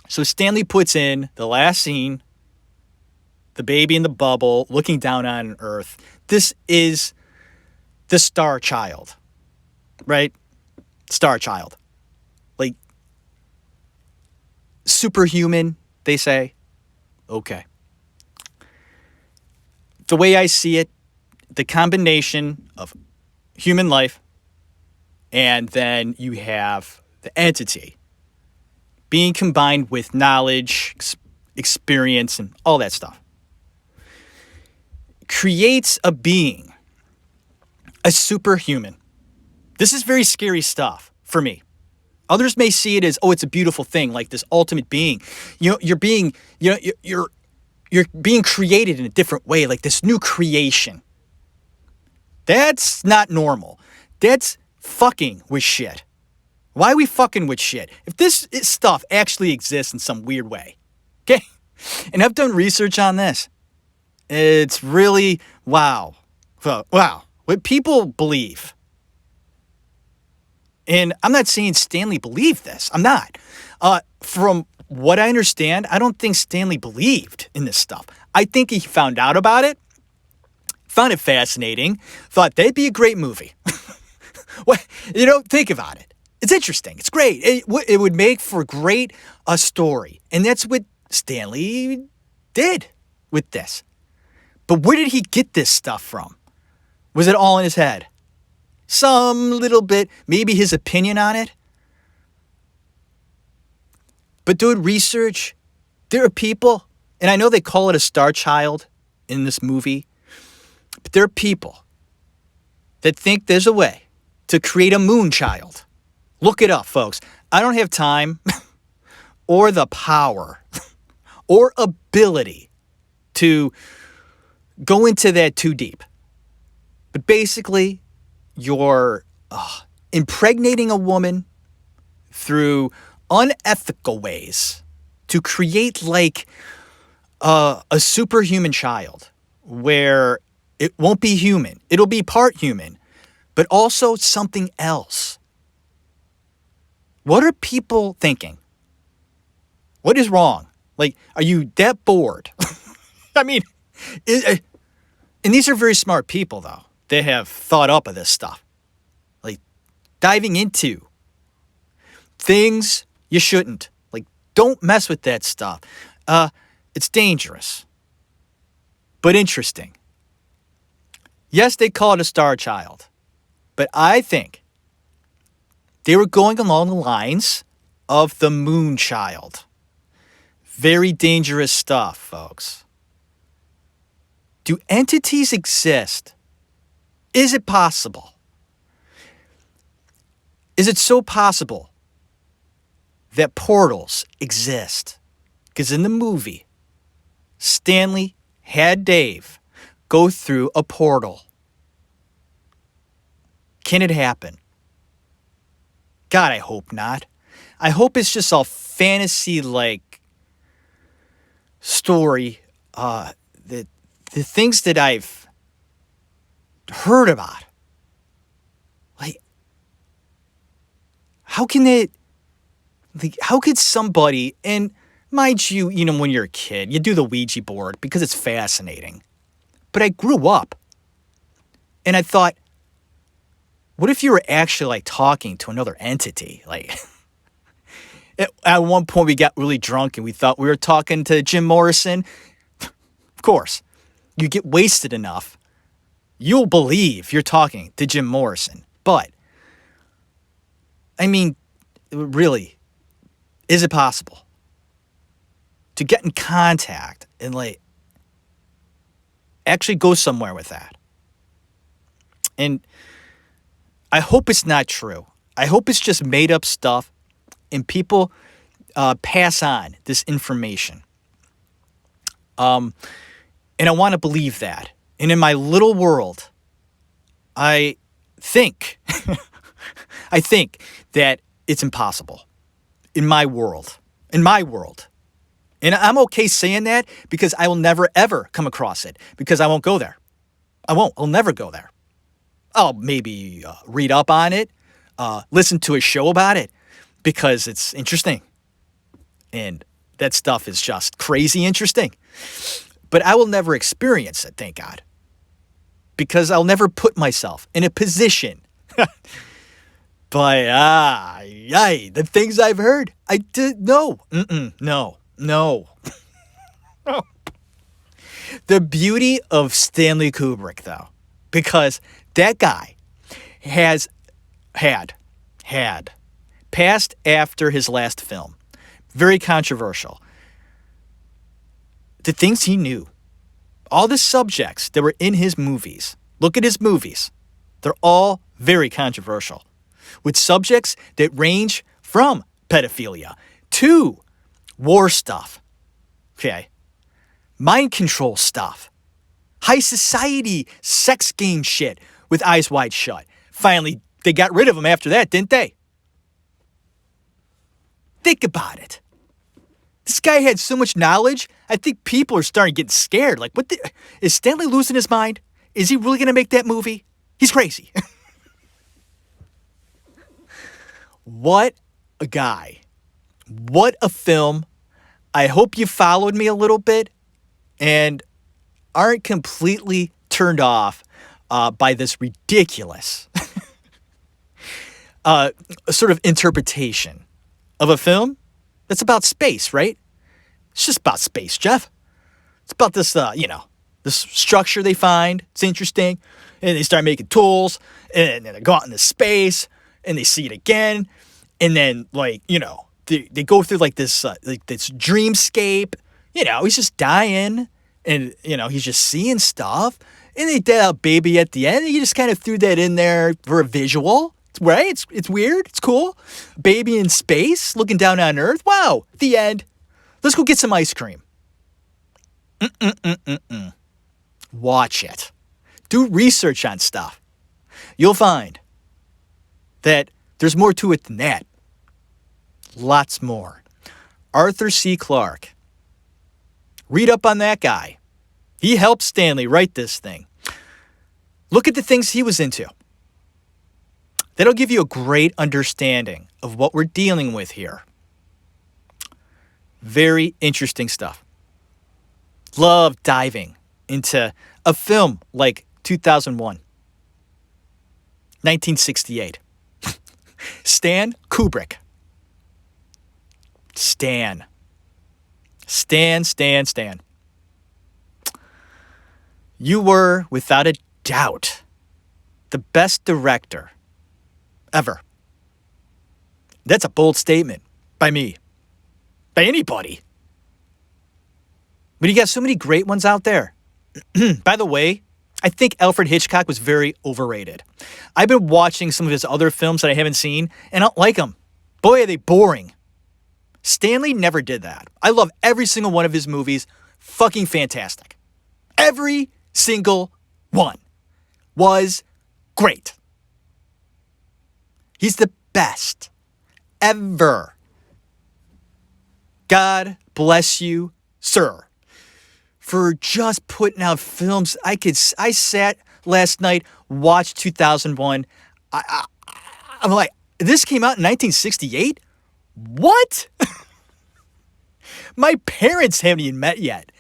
So Stanley puts in the last scene, the baby in the bubble looking down on Earth. This is the Star Child, right? Star Child. Like, superhuman, they say. Okay. The way I see it, the combination of human life and then you have the entity being combined with knowledge, experience, and all that stuff creates a being, a superhuman. This is very scary stuff for me. Others may see it as, oh, it's a beautiful thing, like this ultimate being. You're being created in a different way, like this new creation. That's not normal. That's fucking with shit. Why are we fucking with shit? If this stuff actually exists in some weird way, okay? And I've done research on this. It's really, wow. Wow. What people believe. And I'm not saying Stanley believed this. I'm not. From what I understand, I don't think Stanley believed in this stuff. I think he found out about it, found it fascinating, thought that'd be a great movie. Well, think about it. It's interesting. It's great. It would make for great a story. And that's what Stanley did with this. But where did he get this stuff from? Was it all in his head? Some little bit, maybe his opinion on it. But doing research, there are people, and I know they call it a star child in this movie, but there are people that think there's a way to create a moon child. Look it up, folks. I don't have time or the power or ability to go into that too deep. But basically, you're impregnating a woman through unethical ways to create like a superhuman child where it won't be human. It'll be part human, but also something else. What are people thinking? What is wrong? Like, are you that bored? I mean, and these are very smart people, though. They have thought up of this stuff. Like, diving into things you shouldn't. Like, don't mess with that stuff. It's dangerous, but interesting. Yes, they call it a star child, but I think they were going along the lines of the moon child. Very dangerous stuff, folks. Do entities exist? Is it possible? Is it so possible that portals exist? Because in the movie, Stanley had Dave go through a portal. Can it happen? God, I hope not. I hope it's just a fantasy-like story. The things that I've heard about. Like, how could somebody, and mind you, when you're a kid, you do the Ouija board because it's fascinating. But I grew up and I thought, what if you were actually like talking to another entity? Like at one point we got really drunk and we thought we were talking to Jim Morrison. Of course, you get wasted enough, you'll believe you're talking to Jim Morrison. But, I mean, really, is it possible to get in contact and like actually go somewhere with that? And I hope it's not true. I hope it's just made up stuff and people pass on this information. And I want to believe that. And in my little world, I think, I think that it's impossible. In my world. And I'm okay saying that because I will never, ever come across it because I won't go there. I'll never go there. I'll maybe read up on it, listen to a show about it because it's interesting. And that stuff is just crazy interesting. But I will never experience it, thank God. Because I'll never put myself in a position. But, the things I've heard, I did, no. No. The beauty of Stanley Kubrick, though, because that guy had passed after his last film. Very controversial. The things he knew, all the subjects that were in his movies, look at his movies, they're all very controversial. With subjects that range from pedophilia to war stuff, okay, mind control stuff, high society sex game shit with Eyes Wide Shut. Finally, they got rid of him after that, didn't they? Think about it. This guy had so much knowledge, I think people are starting to get scared. Like, is Stanley losing his mind? Is he really going to make that movie? He's crazy. What a guy. What a film. I hope you followed me a little bit and aren't completely turned off by this ridiculous sort of interpretation of a film that's about space, right? It's just about space, Jeff. It's about this, this structure they find. It's interesting. And they start making tools. And then they go out into space. And they see it again. And then, they go through, this dreamscape. He's just dying. And, he's just seeing stuff. And they dead out baby at the end. And you just kind of threw that in there for a visual. Right? It's weird. It's cool. Baby in space looking down on Earth. Wow. The end. Let's go get some ice cream. Watch it. Do research on stuff. You'll find that there's more to it than that. Lots more. Arthur C. Clarke. Read up on that guy. He helped Stanley write this thing. Look at the things he was into. That'll give you a great understanding of what we're dealing with here. Very interesting stuff. Love diving into a film like 2001. 1968. Stan Kubrick. Stan. You were, without a doubt, the best director ever. That's a bold statement by me. By anybody. But you got so many great ones out there. By the way, I think Alfred Hitchcock was very overrated. I've been watching some of his other films that I haven't seen, and I don't like them. Boy, are they boring. Stanley never did that. I love every single one of his movies. Fucking fantastic. Every single one was great. He's the best ever. God bless you, sir, for just putting out films. I sat last night, watched 2001. I'm like, this came out in 1968? What? My parents haven't even met yet.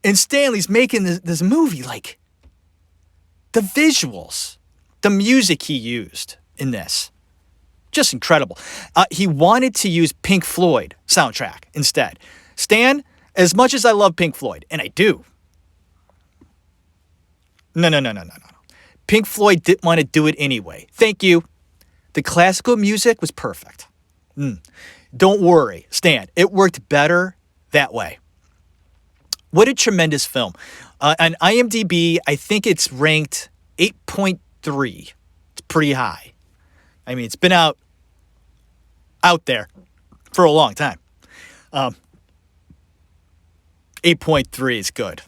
And Stanley's making this movie, like, the visuals, The music he used in this, just incredible. He wanted to use Pink Floyd soundtrack instead. Stan, as much as I love Pink Floyd, and I do. No. Pink Floyd didn't want to do it anyway. Thank you. The classical music was perfect. Don't worry, Stan. It worked better that way. What a tremendous film. On IMDb, I think it's ranked 8.3. It's pretty high. I mean, it's been out there for a long time. 8.3 is good.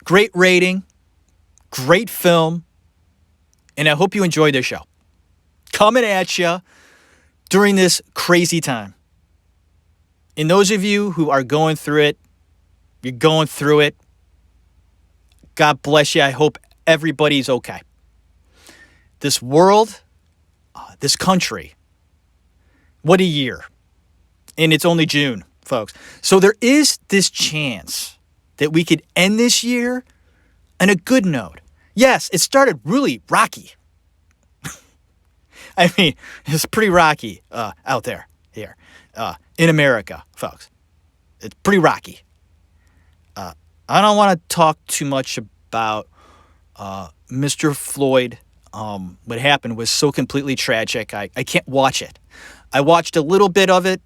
Great rating. Great film. And I hope you enjoyed this show. Coming at you during this crazy time. And those of you who are going through it, you're going through it. God bless you. I hope everybody's okay. This world, this country, what a year. And it's only June, folks. So there is this chance that we could end this year on a good note. Yes, it started really rocky. I mean, it's pretty rocky out there, here, in America, folks. It's pretty rocky. I don't want to talk too much about Mr. Floyd. What happened was so completely tragic. I can't watch it. I watched a little bit of it,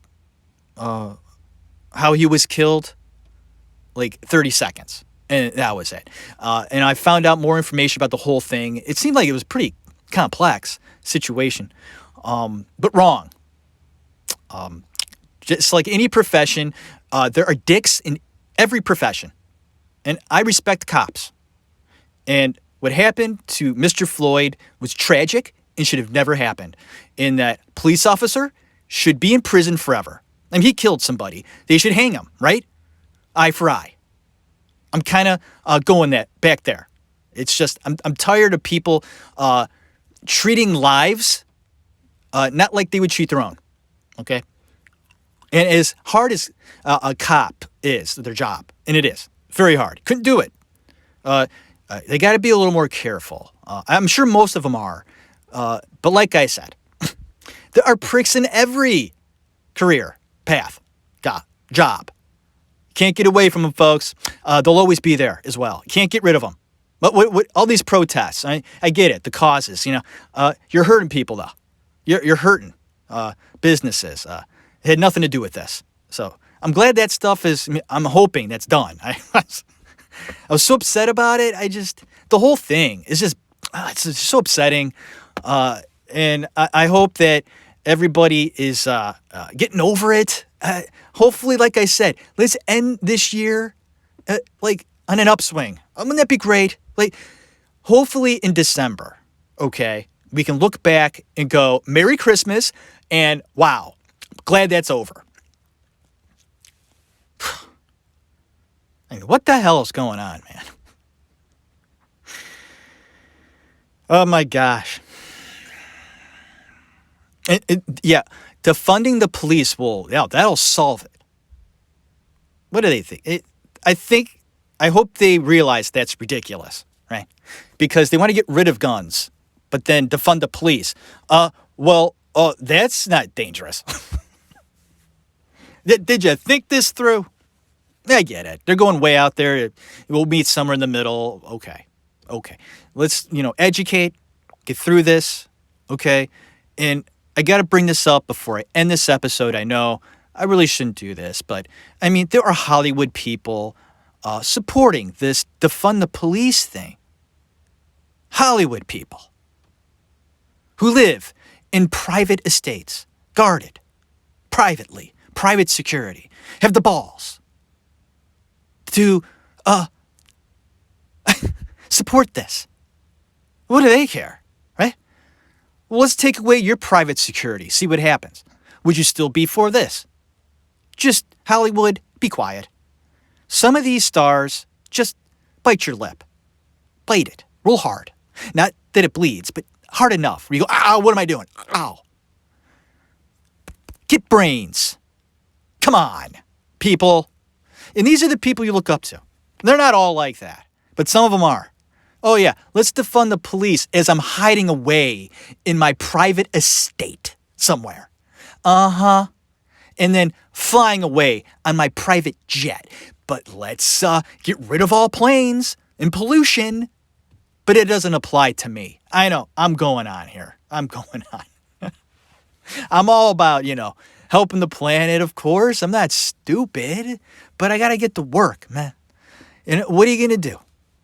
how he was killed, like 30 seconds. And that was it. And I found out more information about the whole thing. It seemed like it was a pretty complex situation, but wrong. Just like any profession, there are dicks in every profession. And I respect cops. And what happened to Mr. Floyd was tragic and should have never happened. And that police officer should be in prison forever. I mean, he killed somebody. They should hang him, right? Eye for eye. I'm kind of going that back there. It's just, I'm tired of people treating lives not like they would treat their own, okay? And as hard as a cop is, their job, and it is, very hard. Couldn't do it. They got to be a little more careful. I'm sure most of them are. But like I said, there are pricks in every career path, job. Can't get away from them, folks. They'll always be there as well. Can't get rid of them. But what all these protests, I get it, the causes, you're hurting people, though. You're hurting businesses. It had nothing to do with this. So I'm glad that stuff I'm hoping that's done. I was so upset about it. The whole thing is just, it's just so upsetting. And I hope that everybody is getting over it. Hopefully, like I said, let's end this year like on an upswing. Wouldn't that be great? Like, hopefully in December, okay, we can look back and go, Merry Christmas, and wow, glad that's over. I mean, what the hell is going on, man? Oh my gosh. Defunding the police that'll solve it. What do they think? I hope they realize that's ridiculous, right? Because they want to get rid of guns, but then defund the police. That's not dangerous. Did you think this through? I get it. They're going way out there. We'll meet somewhere in the middle. Okay. Let's, educate, get through this, okay? And I got to bring this up before I end this episode. I know I really shouldn't do this, but, I mean, there are Hollywood people supporting this defund the police thing. Hollywood people who live in private estates, guarded, privately, private security, have the balls to support this. What do they care, right? Well, let's take away your private security, see what happens. Would you still be for this? Just Hollywood, be quiet. Some of these stars, just bite your lip. Bite it real hard. Not that it bleeds, but hard enough where you go, ow, what am I doing? Ow. Get brains. Come on, people. And these are the people you look up to. They're not all like that, but some of them are. Oh, yeah, let's defund the police as I'm hiding away in my private estate somewhere. Uh-huh. And then flying away on my private jet. But let's get rid of all planes and pollution. But it doesn't apply to me. I know, I'm going on here. I'm going on. I'm all about, helping the planet, of course. I'm not stupid, but I got to get to work, man. And what are you going to do?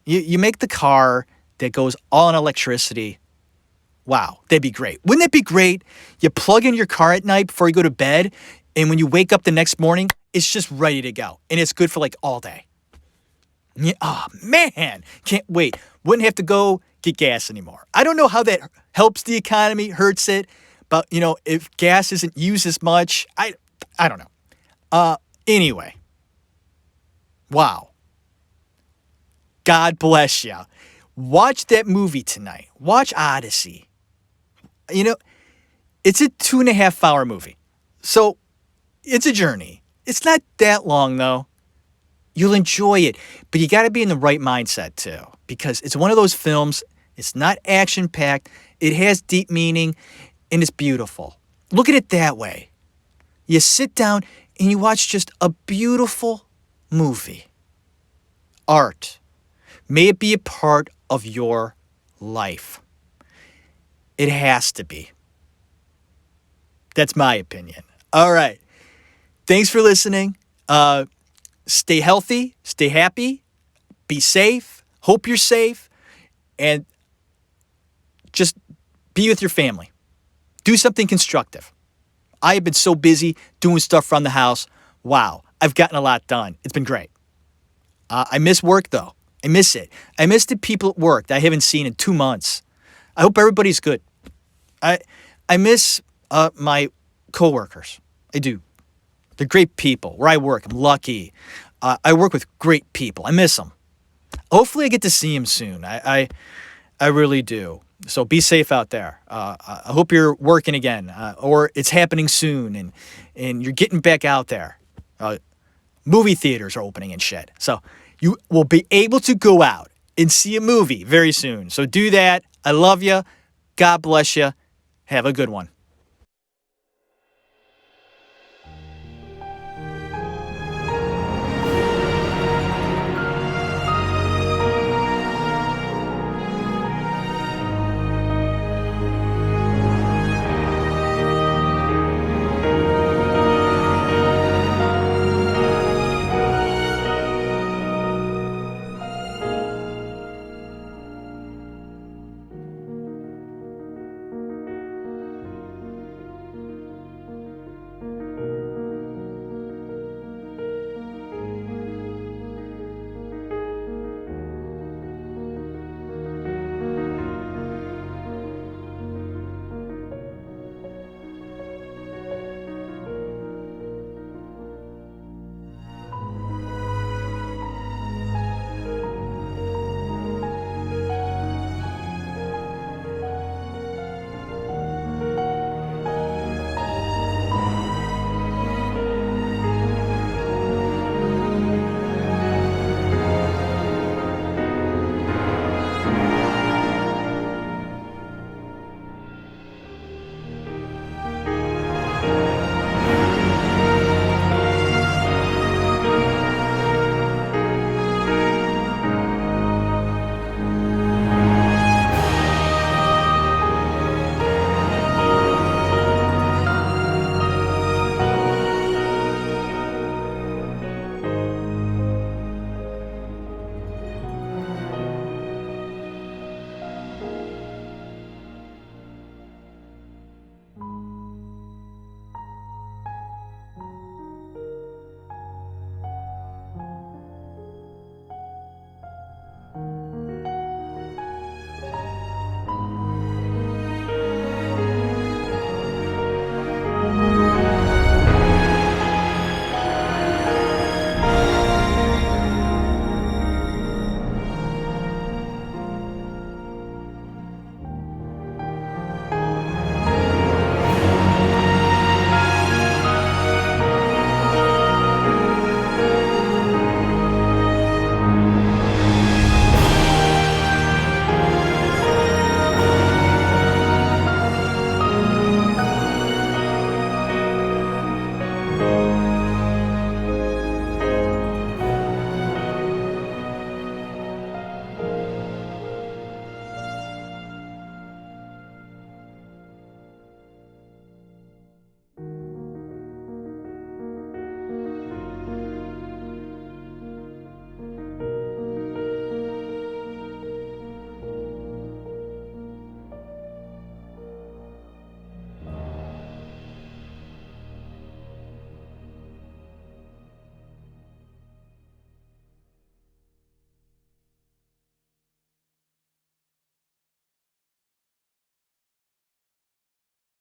You make the car that goes all on electricity. Wow, that'd be great. Wouldn't it be great? You plug in your car at night before you go to bed, and when you wake up the next morning, it's just ready to go. And it's good for like all day. Yeah, oh, man, can't wait. Wouldn't have to go get gas anymore. I don't know how that helps the economy, hurts it. But, if gas isn't used as much, I don't know. Anyway. Wow. God bless you. Watch that movie tonight. Watch Odyssey. It's a 2.5-hour movie. So, it's a journey. It's not that long, though. You'll enjoy it. But you got to be in the right mindset, too. Because it's one of those films, it's not action-packed. It has deep meaning. And it's beautiful. Look at it that way. You sit down and you watch just a beautiful movie. Art. May it be a part of your life. It has to be. That's my opinion. All right. Thanks for listening. Stay healthy. Stay happy. Be safe. Hope you're safe. And just be with your family. Do something constructive. I have been so busy doing stuff around the house. Wow, I've gotten a lot done. It's been great. I miss work, though. I miss it. I miss the people at work that I haven't seen in 2 months. I hope everybody's good. I miss my coworkers. I do. They're great people. Where I work, I'm lucky. I work with great people. I miss them. Hopefully I get to see them soon. I really do. So be safe out there. I hope you're working again, or it's happening soon, and you're getting back out there. Movie theaters are opening and shit. So you will be able to go out and see a movie very soon. So do that. I love you. God bless you. Have a good one.